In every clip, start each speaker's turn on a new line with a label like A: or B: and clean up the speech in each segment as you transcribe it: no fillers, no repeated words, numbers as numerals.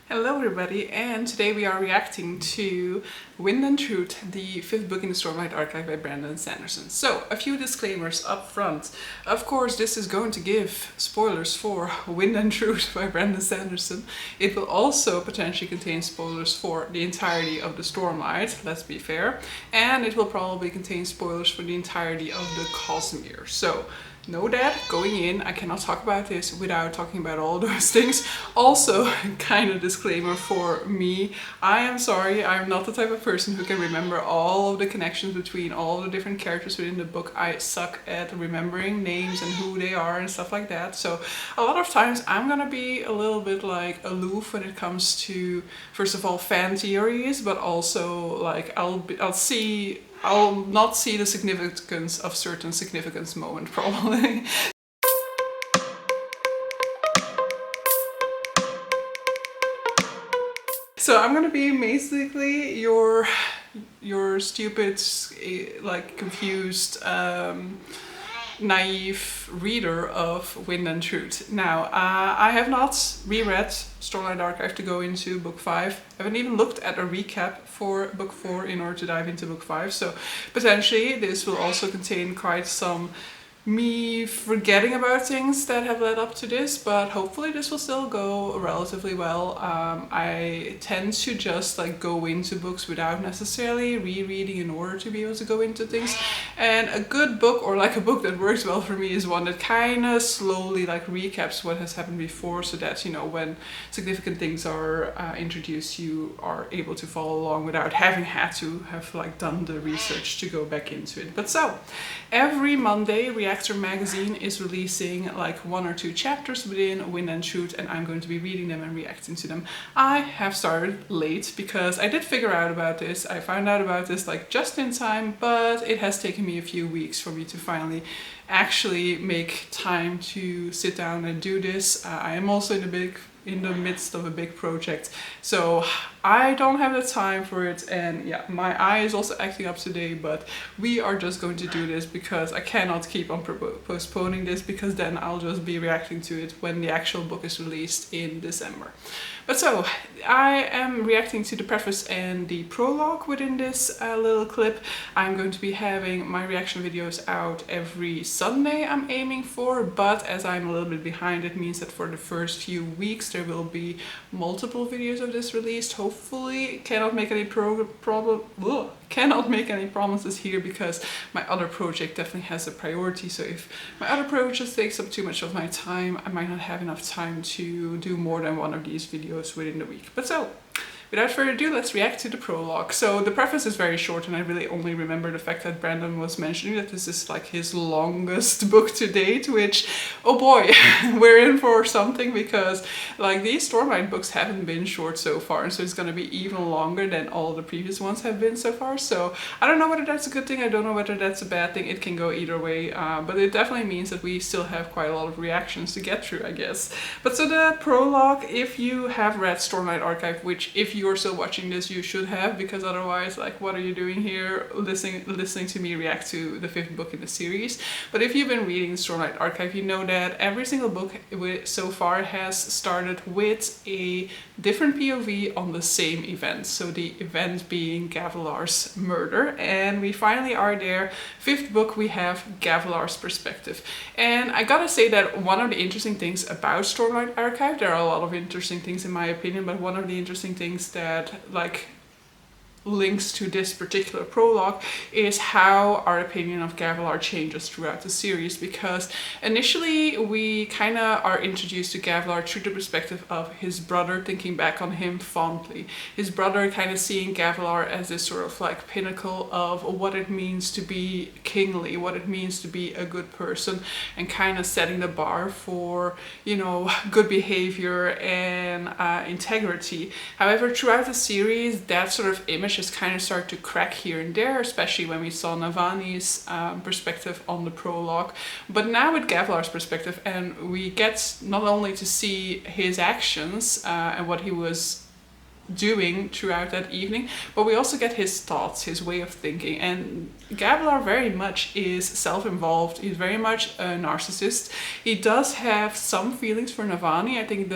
A: Hello everybody, and today we are reacting to Wind and Truth, the fifth book in the Stormlight Archive by Brandon Sanderson. So, a few disclaimers up front. Of course, this is going to give spoilers for Wind and Truth by Brandon Sanderson. It will also potentially contain spoilers for the entirety of the Stormlight, let's be fair. And it will probably contain spoilers for the entirety of the Cosmere. So, know that going in, I cannot talk about this without talking about all those things. Also, kind of disclaimer for me, I am sorry, I'm not the type of person who can remember all of the connections between all the different characters within the book. I suck at remembering names and who they are and stuff like that. So a lot of times I'm gonna be a little bit like aloof when it comes to, first of all, fan theories, but also like I'll not see the significance of certain significance moment, probably. So I'm gonna be basically your stupid, like confused, naive reader of Wind and Truth. Now, I have not reread Stormlight Archive to go into book 5. I haven't even looked at a recap for book 4 in order to dive into book 5. So potentially this will also contain quite some me forgetting about things that have led up to this, but hopefully this will still go relatively well. I tend to just like go into books without necessarily rereading in order to be able to go into things. And a good book, or like a book that works well for me, is one that kind of slowly like recaps what has happened before, so that, you know, when significant things are introduced, you are able to follow along without having had to have like done the research to go back into it. But so, every Monday, Reactor magazine is releasing like 1 or 2 chapters within Wind and Truth, and I'm going to be reading them and reacting to them. I have started late because I did figure out about this. I found out about this like just in time, but it has taken me a few weeks for me to finally actually make time to sit down and do this. I am also in the midst of a big project, so I don't have the time for it, and yeah, my eye is also acting up today, but we are just going to do this because I cannot keep on postponing this, because then I'll just be reacting to it when the actual book is released in December. But so, I am reacting to the preface and the prologue within this little clip. I'm going to be having my reaction videos out every Sunday, I'm aiming for, but as I'm a little bit behind, it means that for the first few weeks there will be multiple videos of this released. Hopefully, cannot make any promises here, because my other project definitely has a priority. So if my other project takes up too much of my time, I might not have enough time to do more than one of these videos within the week. But so, without further ado, let's react to the prologue. So the preface is very short, and I really only remember the fact that Brandon was mentioning that this is like his longest book to date, which, oh boy, we're in for something, because like these Stormlight books haven't been short so far, and so it's going to be even longer than all the previous ones have been so far. So I don't know whether that's a good thing, I don't know whether that's a bad thing. It can go either way, but it definitely means that we still have quite a lot of reactions to get through, I guess. But so the prologue, if you have read Stormlight Archive, which if you're still watching this you should have, because otherwise, like, what are you doing here listening to me react to the 5th book in the series? But if you've been reading Stormlight Archive, you know that every single book so far has started with a different POV on the same event. So the event being Gavilar's murder, and we finally are there. 5th book, we have Gavilar's perspective. And I gotta say that one of the interesting things about Stormlight Archive, there are a lot of interesting things in my opinion, but one of the interesting things that like links to this particular prologue is how our opinion of Gavilar changes throughout the series, because initially we kind of are introduced to Gavilar through the perspective of his brother thinking back on him fondly. His brother kind of seeing Gavilar as this sort of like pinnacle of what it means to be kingly, what it means to be a good person, and kind of setting the bar for, you know, good behavior and integrity. However, throughout the series, that sort of image just kind of start to crack here and there, especially when we saw Navani's perspective on the prologue. But now with Gavilar's perspective, and we get not only to see his actions and what he was doing throughout that evening, but we also get his thoughts, his way of thinking. And Gavilar very much is self-involved. He's very much a narcissist. He does have some feelings for Navani. I think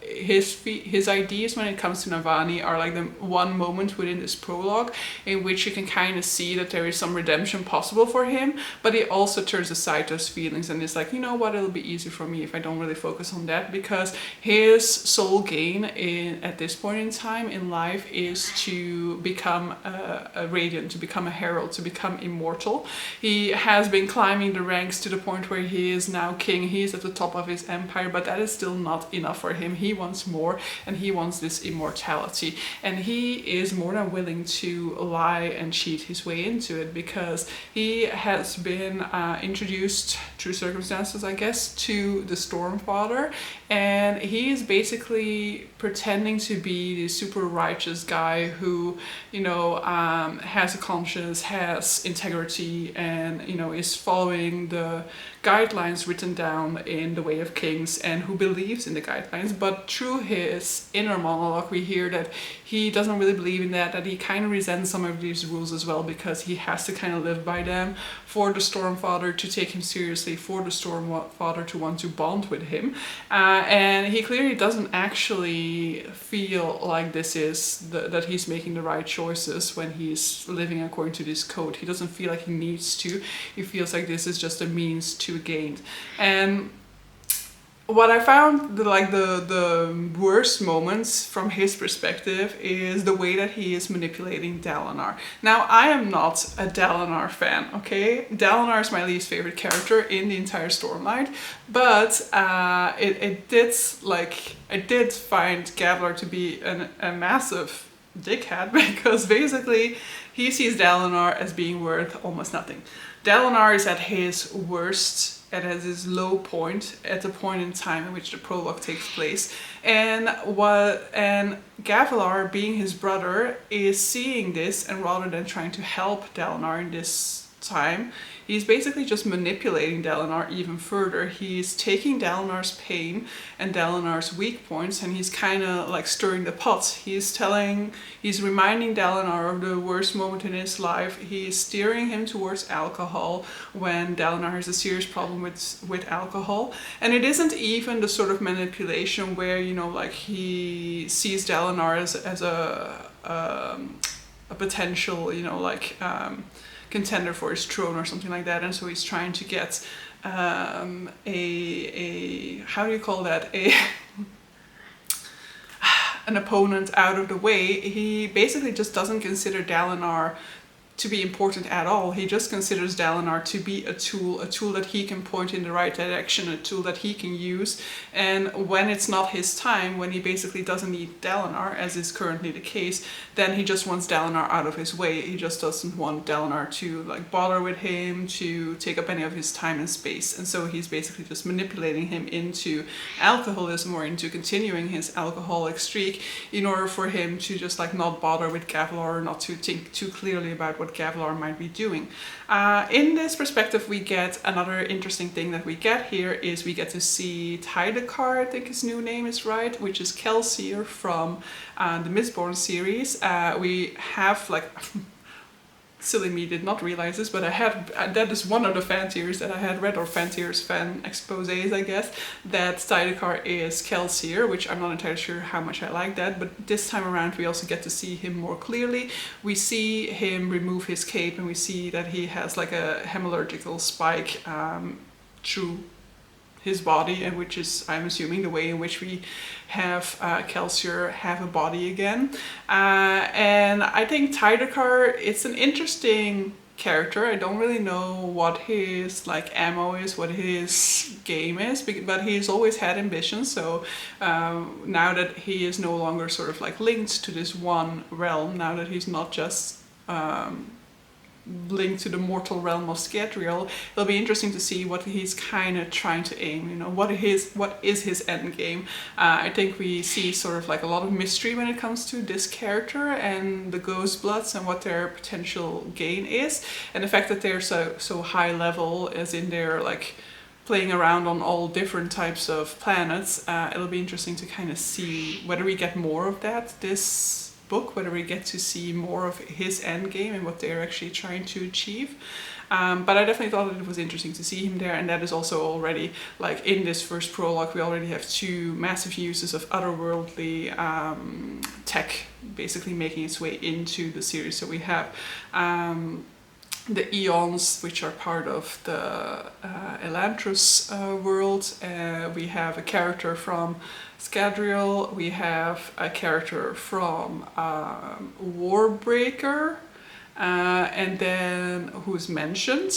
A: his ideas when it comes to Navani are like the one moment within this prologue in which you can kind of see that there is some redemption possible for him, but he also turns aside those feelings and is like, you know what, it'll be easy for me if I don't really focus on that, because his sole gain at this point in time in life is to become a radiant, to become a herald, to become immortal. He has been climbing the ranks to the point where he is now king. He is at the top of his empire, but that is still not enough for him. He wants more, and he wants this immortality, and he is more than willing to lie and cheat his way into it, because he has been introduced through circumstances, I guess, to the Stormfather, and he is basically pretending to be the super righteous guy who, you know, has a conscience, has integrity, and, you know, is following the guidelines written down in the Way of Kings, and who believes in the guidelines. But through his inner monologue we hear that he doesn't really believe in that he kind of resents some of these rules as well, because he has to kind of live by them for the Stormfather to take him seriously, for the Stormfather to want to bond with him. And he clearly doesn't actually feel like this is that he's making the right choices when he's living according to this code. He doesn't feel like he needs to. He feels like this is just a means to a gain. And what I found the worst moments from his perspective is the way that he is manipulating Dalinar. Now, I am not a Dalinar fan, okay? Dalinar is my least favorite character in the entire Stormlight, but I did find Gavilar to be a massive dickhead, because basically he sees Dalinar as being worth almost nothing. Dalinar is at his worst, at his low point, at the point in time in which the prologue takes place, and Gavilar, being his brother, is seeing this, and rather than trying to help Dalinar in this time, he's basically just manipulating Dalinar even further. He's taking Dalinar's pain and Dalinar's weak points, and he's kind of like stirring the pot. He's reminding Dalinar of the worst moment in his life. He's steering him towards alcohol when Dalinar has a serious problem with alcohol. And it isn't even the sort of manipulation where, you know, like he sees Dalinar as a potential, you know, like contender for his throne or something like that, and so he's trying to get how do you call that, an opponent out of the way. He basically just doesn't consider Dalinar to be important at all. He just considers Dalinar to be a tool that he can point in the right direction, a tool that he can use. And when it's not his time, when he basically doesn't need Dalinar, as is currently the case, then he just wants Dalinar out of his way. He just doesn't want Dalinar to like bother with him, to take up any of his time and space. And so he's basically just manipulating him into alcoholism, or into continuing his alcoholic streak, in order for him to just like not bother with Gavilar, not to think too clearly about what Gavilar might be doing. In this perspective, we get another interesting thing that we get here is we get to see Tydekar, I think his new name is right, which is Kelsier from the Mistborn series. We have like silly me did not realize this, but I had, that is one of the fan theories that I had read, or fan theories, fan exposés, I guess, that Tydekar is Kelsier, which I'm not entirely sure how much I like that, but this time around we also get to see him more clearly. We see him remove his cape, and we see that he has like a hemalurgical spike through his body, and which is, I'm assuming, the way in which we have Kelsier have a body again. And I think Tydekar, it's an interesting character. I don't really know what his like ammo is, what his game is, but he's always had ambitions. So now that he is no longer sort of like linked to this one realm, now that he's not just linked to the mortal realm of Skedriel, it'll be interesting to see what he's kind of trying to aim, you know, what is his end game. I think we see sort of like a lot of mystery when it comes to this character and the Ghostbloods and what their potential gain is, and the fact that they're so high level, as in their like playing around on all different types of planets. It'll be interesting to kind of see whether we get more of that this book, whether we get to see more of his end game and what they're actually trying to achieve. But I definitely thought that it was interesting to see him there, and that is also already, like in this first prologue, we already have two massive uses of otherworldly tech basically making its way into the series. So we have the Eons, which are part of the Elantris world. We have a character from Scadrial, we have a character from Warbreaker, and then who's mentioned,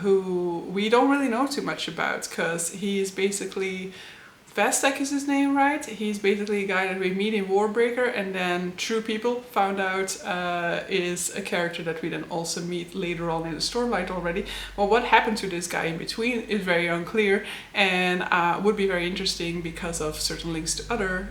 A: who we don't really know too much about, because he's basically, Vastek is his name, right? He's basically a guy that we meet in Warbreaker, and then True People found out is a character that we then also meet later on in the Stormlight already. Well, what happened to this guy in between is very unclear, and would be very interesting because of certain links to other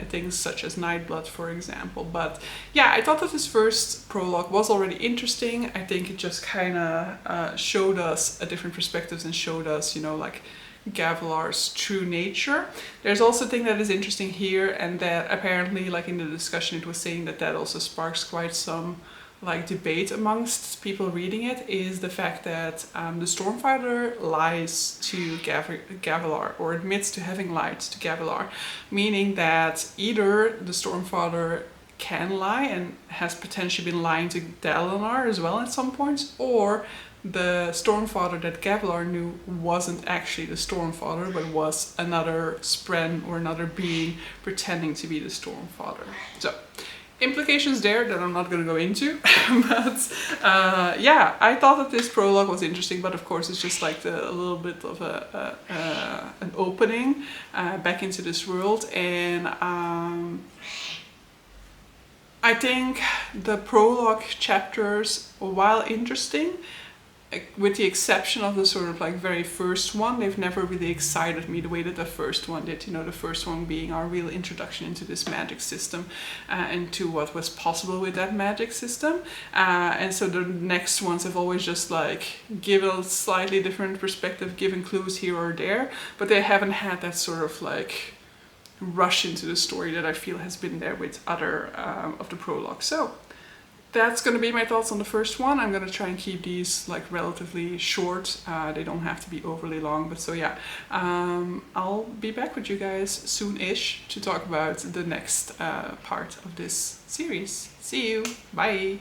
A: things such as Nightblood, for example. But yeah, I thought that this first prologue was already interesting. I think it just kind of showed us a different perspectives and showed us, you know, like Gavilar's true nature. There's also a thing that is interesting here, and that apparently, like in the discussion, it was saying that that also sparks quite some like debate amongst people reading it, is the fact that the Stormfather lies to Gavilar, or admits to having lied to Gavilar, meaning that either the Stormfather can lie and has potentially been lying to Dalinar as well at some points, or the Stormfather that Gavilar knew wasn't actually the Stormfather, but was another Spren or another being pretending to be the Stormfather. So, implications there that I'm not going to go into, but yeah, I thought that this prologue was interesting, but of course it's just like a little bit of an opening back into this world, and I think the prologue chapters, while interesting, with the exception of the sort of like very first one, they've never really excited me the way that the first one did. You know, the first one being our real introduction into this magic system and to what was possible with that magic system. And so the next ones have always just like given a slightly different perspective, given clues here or there, but they haven't had that sort of like rush into the story that I feel has been there with other of the prologues. So that's going to be my thoughts on the first one. I'm going to try and keep these like relatively short. They don't have to be overly long, but so yeah, I'll be back with you guys soon-ish to talk about the next part of this series. See you. Bye.